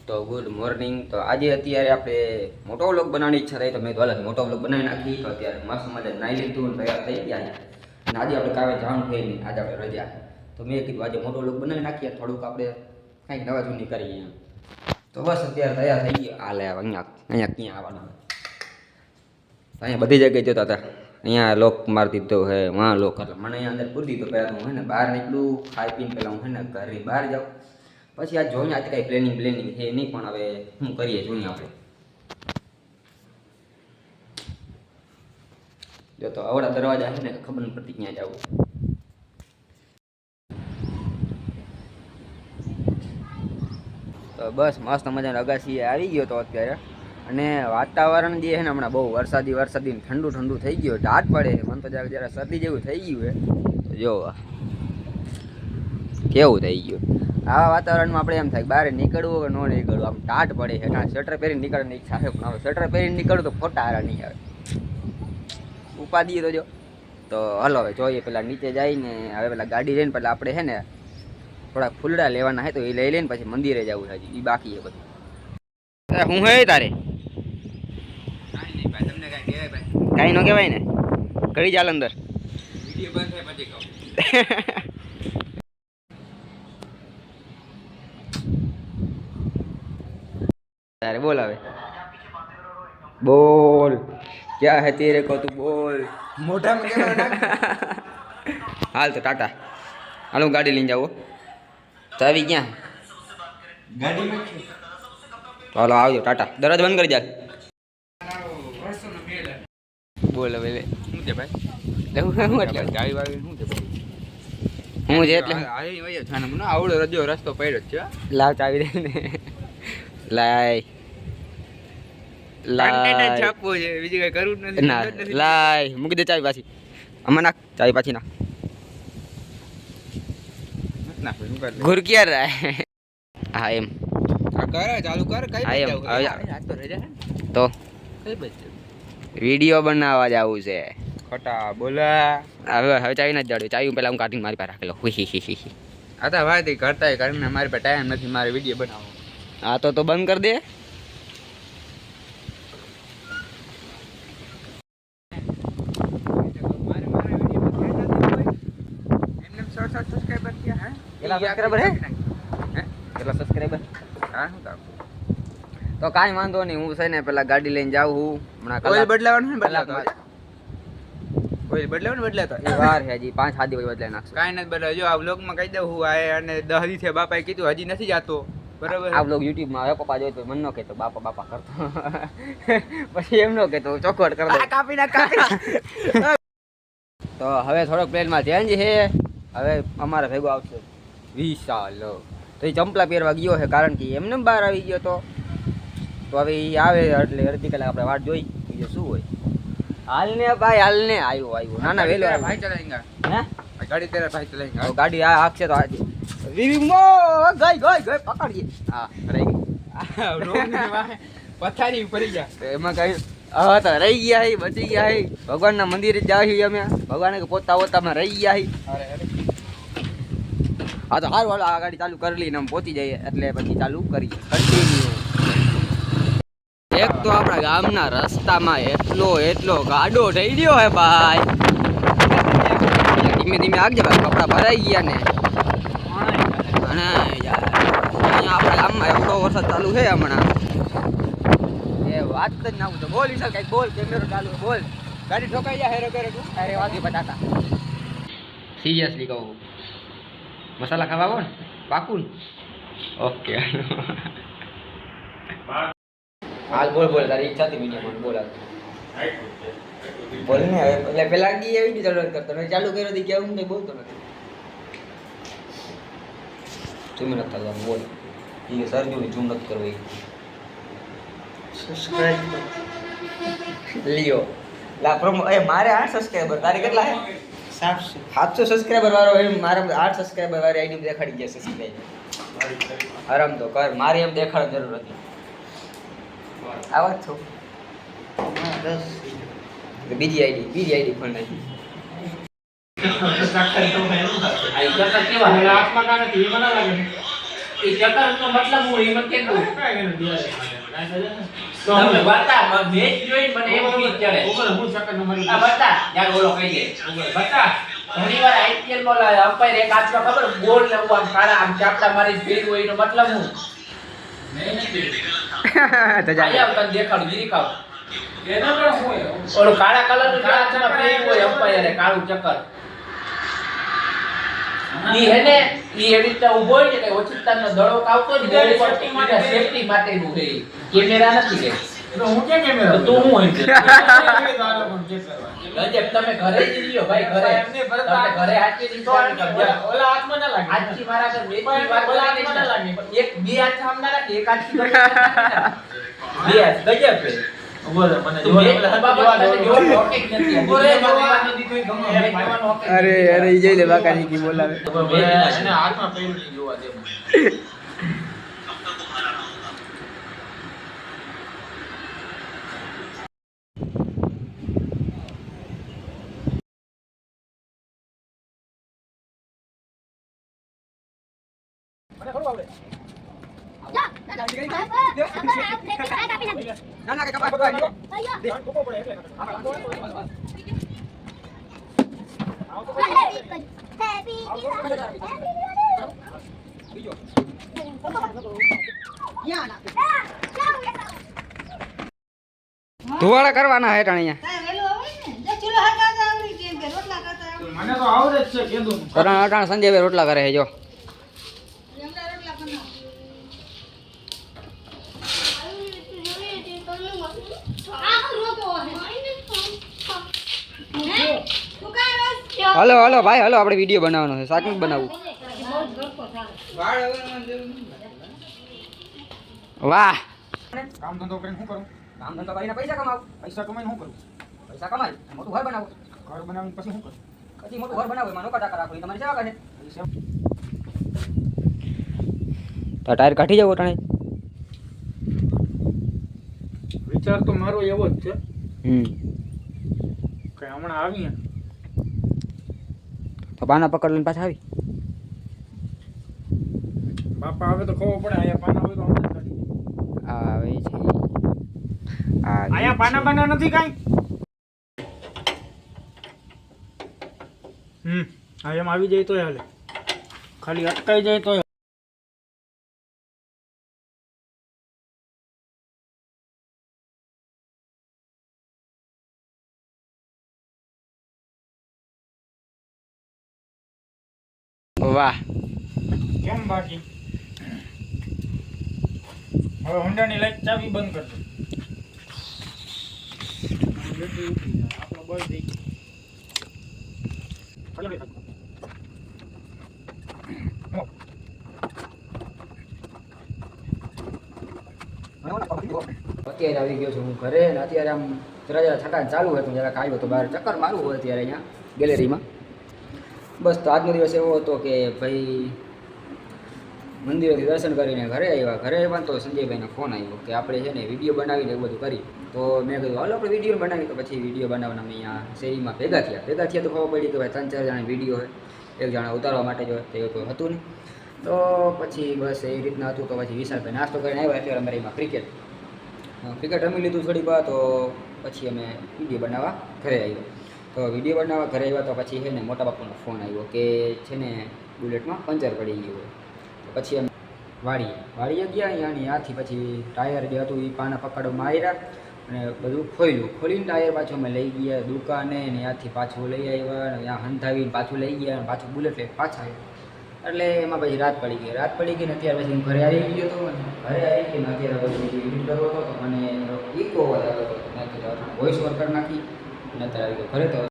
તો good morning. તો આજે અત્યારે આપણે મોટો વ્લોગ બનાવવાની ઈચ્છા થઈ તો મેં તો મોટો વ્લોગ બનાવી નાખી. તો અત્યારે મસ્ત મજા નાઈ લીધું અને તૈયાર થઈ ગયા. અને આજે આપણે કામે જવાનું થઈ નહીં, આજે આપણે રજા. તો મેં કીધું આજે મોટો વ્લોગ બનાવી નાખીએ, થોડુંક આપણે કંઈક નવા જૂની કરીએ એમ. તો બસ અત્યારે તૈયાર થઈ ગયા. હાલે અહીંયા ક્યાં આવવાનું, અહીંયા બધી જગ્યાએ જતા હતા. અહીંયા લોક મારી દીધો હે, વાં લોક એટલે મને અહીંયા અંદર પૂરી દીધો. પહેલાં હું હે ને બહાર નીકળું, ખાઈ પીને પહેલાં હું હે ને ઘરની બહાર જાઉં. પછી આ જોઈએ આજે કંઈ પ્લેનિંગ છે નહીં, પણ હવે શું કરીએ જોઈએ આપણે. જો તો આવડા દરવાજા છે ને ખબર નથી પડતી ક્યાં જવું. તો બસ મસ્ત મજાનો અગાસી આવી ગયો તો અત્યારે. અને વાતાવરણ જે છે ને હમણાં બહુ વરસાદી ઠંડુ થઈ ગયું. ટાટ પડે મને તો જરા શરદી જેવું થઈ ગયું છે. તો જો કેવું થઈ ગયું. આવા વાતાવરણમાં આપણે એમ થાય બહાર નીકળવું કે ન નીકળવું, આમ ટાટ પડે છે. સ્વેટર પહેરીને નીકળવાની ઈચ્છા છે, પણ હવે સ્વેટર પહેરીને નીકળવું તો ખોટા હારા નહીં આવે. ઉપાડીએ તો જો. તો હલો હવે જોઈએ, પેલા નીચે જઈને હવે પેલા ગાડી લઈને પેલા આપણે છે ને થોડાક ફૂલડા લેવાના છે, તો એ લઈ લઈને પછી મંદિરે જવું છે. હજી એ બાકી છે બધું. હું હે તારે કાંઈ ન કહેવાય ને, ઘડી ચાલ અંદર. તારે બોલ હવે, બોલ ક્યાં હે તેરે કો, તું બોલ મોઢા में હાલ તો ટાટા હાલ, હું ગાડી લઈને જાઉં. ચાવી ક્યાં ગાડી માં? ચાલો આવજો, ટાટા. દરવાજો બંધ કરી જાય. બોલ હવે શું છે ભાઈ? ગાડી વાળી શું છે ભાઈ? હું છે એટલે આવડો રજો રસ્તો પડ્યો જ છે. લાવ ચાવી દે ને. લાય છાપવું છે, બીજું કઈ કરવું જ નથી. ના લાય મૂકી દે ચાવી પાછી. આમાં નાખ ચાવી પાછી નાખ. ઘુરકિયા રાય. હા એમ કરે ચાલુ કર. કઈ તો વિડીયો બનાવવા જવું છે. ખોટા બોલા. હવે ચાવી નથી જાડ્યું. ચાવી પેલા હું કાઢીને મારી પાસે રાખેલો. હા તો ભાઈ કરતા કરીને મારી પાસે ટાઈમ નથી મારે વિડીયો બનાવવો. હા તો બંધ કરી દે. તો કાંઈ વાંધો નહીં, હું છે ને પેલા ગાડી લઈને જાઉં હું હમણાં. ઓઇલ બદલાવાનું છે, ઓઇલ બદલાવાનું બદલાતો એ વાર છે હજી 5-7 દિવસ બદલાઈ નાખશું. કાંઈ નથી બદલાવ. જો આ વ્લોગમાં કહી દઉં હું આ અને 10 દી થી બાપાએ કીધું હજી નથી જાતો. બરાબર, આ વ્લોગ યુટ્યુબમાં આવે. પપ્પા જોઈ તો મન ન કહેતો બાપા કરતો. પછી એમ ન કહેતો ચોખવટ કર દે. કાપી નાખ. તો હવે થોડોક પ્લેનમાં ચેન્જ છે. હવે અમારે ભેગો આવશે વિશાલ. તો એ ચંપલા પહેરવા ગયો છે, કારણ કે એમને બહાર આવી ગયો તો હવે એ આવે એટલે અડધી કલાક આપણે વાટ જોઈ. બીજું શું હોય. હાલ ને ભાઈ હાલ ને. આવ્યો ના ના વેલો ભાઈ ચલાવેંગા. હે ગાડી તેરા ભાઈ ચલાવેંગા. ગાડી આ આખશે તો આજે વિમો ગઈ પકડીએ. હા રહી ગઈ. પથારી પડી ગયા એમાં કઈ. હા તો રહી ગયા હે, બચી ગયા હે. ભગવાનના મંદિરે જાય અમે. ભગવાને પોતા પોતામાં રહી ગયા હે. હા તો હારું હાલો, આ ગાડી ચાલુ કરી લઈને અમે પહોંચી જઈએ એટલે પછી ચાલુ કરીએ કન્ટિન્યુ. એક તો આપણા ગામના રસ્તામાં એટલો ગાડો થઈ ગયો હે ભાઈ. ધીમે આગજે ભાઈ, કપડા ભરાઈ ગયા ને. અને અહીંયા આપણા ગામમાં એટલો વરસાદ ચાલુ છે હમણાં એ વાત જ ના. તો બોલ ઈશા કઈ બોલ. કેમેરો ચાલુ બોલ. ગાડી ઠોકાઈ જાય હેરો કરે તું. અરે વાદી બટાકા સિરિયસલી કહું. મસાલા ખાવા આવો ને પાકું. ઓકે હાલ બોલ તારી ઈચ્છા હતી વિડીયોમાં. બોલ ને હવે. એટલે પેલા દી એવી બી ચાલુ કરતો મેં ચાલુ કર્યો હતી કેવું નહીં બોલતો નથી. ચૂમ નથી થતો બોલ. એ સરજુ ચૂમ નથી કરવું. સબસ્ક્રાઇબ લિયો લા પ્રોમો. એ મારે 8 સબસ્ક્રાઇબર, તારે કેટલા હે? 700 સબસ્ક્રાઇબર વાળો એમ મારે 8 સબસ્ક્રાઇબર વાળી આઈડી દેખાડી ગયા સબસ્ક્રાઇબ. આરામ તો કર, મારે એમ દેખાડવાની જરૂર નથી. આવા છો બીજી આઈડી ખોલ નાખી. એ ચક્કરનો મતલબ હું એમ કેમ કહું તમે બતા મેચ જોઈને મને એમ ફીલ કરે હું ચક્કરનો મતલબ આ બતા યાર ઓલો કહી દે બતા ઘણીવાર આઈપીએલ માં અમ્પાયર એક હાથમાં ખબર બોલ ને આમ કાળા આમ ચાપડા મારી ફેર હોય એનો મતલબ હું તો જાય તને દેખાડું ગીરી કાવ એનો પણ હોય ઓલો કાળા કલરનું હાથમાં ફેર હોય અમ્પાયર કાળું ચક્કર ઈ હેને ઈ એવી રીતે ઊભો હોય કે ઓચિતાનો દડો આવતો ને સેફટી માટેનું છે કેમેરા નથી કે તો હું કે કેમેરા તો હું હોય ગજબ તમે ઘરે જ લીયો ભાઈ ઘરે તમે ઘરે હાચી ની ઓલા હાથમાં ના લાગે હાચી મારા ઘર મેચની વાત ઓલા હાથમાં ના લાગે એક બે હાથ આમ ના રાખે એક હાથ બે હાથ ગજબ છે બોલે મને અરે અરે ઈ જઈ લે બાકાજી કી બોલાવે એને હાથમાં પહેરી ની જોવા દે મને ખરું આવડે ના ના કે કપા પકડ દે કોકો પડે એટલે ધુવાડા કરવાના હે ટાણિયા મને તો આવડે જ છે કીધું અટાણ સંજય રોટલા કરે છે જો હલો હલો ભાઈ હલો આપણે વિડીયો બનાવવાનો છે શાક બનાવવું વાહ કામ ધંધો કરીને શું કરું કામ ધંધો કરીને પૈસા કમાવું પૈસા કમાઈને શું કરું પૈસા કમાઈ મોટું ઘર બનાવું ઘર બનાવીને પછી શું કરું પછી મોટું ઘર બનાવું એમાં નોકા ટાકા રાખો તમારી સેવા કરે તો ટાયર કાઢી જાવ ટાણે વિચાર તો મારો એવો જ છે કે હમણાં આવીએ તો પાના પકડ લઈને પાછા આવી બાપા આવે તો ખબર પડે આયા પાના હોય તો હમણાં કાઢી આવે છે આયા પાના બાના નથી કાઈ હા એમ આવી જાય તો હાલે ખાલી અટકાઈ જાય તો વાહ કેમ બાકી હવે હોન્ડાની લાઈટ ચાવી બંધ કરજો આપણો બળ દઈ અત્યારે આવી ગયો છું હું ઘરે ને અત્યારે આમ જરા થકાન ચાલુ હતું જરાક આવ્યો તો બહાર ચક્કર મારવું હોય અત્યારે અહીંયા ગેલેરીમાં બસ તો આજનો દિવસ એવો હતો કે ભાઈ મંદિરેથી દર્શન કરીને ઘરે આવ્યા તો સંજયભાઈનો ફોન આવ્યો કે આપણે છે ને વિડીયો બનાવીને એવું બધું કરી તો મેં કીધું હાલો આપણે વિડીયો બનાવી તો પછી વિડીયો બનાવવાના અમે અહીંયા શેરીમાં ભેગા થયા તો ખબર પડી કે ભાઈ 3-4 જણા વિડીયો હોય એક જણા ઉતારવા માટે જો તે કોઈ હતું નહીં તો પછી બસ એ રીતના હતું તો પછી વિશાલભાઈ નાસ્તો કરીને આવ્યા એટલે અમારે એમાં ક્રિકેટ રમી લીધું થોડી વાર તો પછી અમે વિડીયો બનાવવા ઘરે આવ્યા તો વિડીયો બનાવવા ઘરે આવ્યા તો પછી છે ને મોટા બાપુનો ફોન આવ્યો કે છે ને બુલેટમાં પંચર પડી ગયું હોય તો પછી અમે વાડીએ ગયા અહીંયાની ત્યાંથી પછી ટાયર જે હતું એ પાના પકડવામાં આવ્યા અને બધું ખોલીને ટાયર પાછું અમે લઈ ગયા દુકાને ને ત્યાંથી પાછું લઈ આવ્યા અને ત્યાં હંધાવીને પાછું લઈ ગયા અને પાછું બુલેટ લઈ પાછા આવ્યા એટલે એમાં પછી રાત પડી ગઈ ને અત્યારે પછી હું ઘરે આવી ગયો હતો ઘરે આવી ગયો ને અત્યારે પછી એડિટ કરવો હતો તો મને ઇકો વધારે હતો વોઇસ ઓવર કરી નાખી અને અત્યારે આવી ગયો ઘરે તો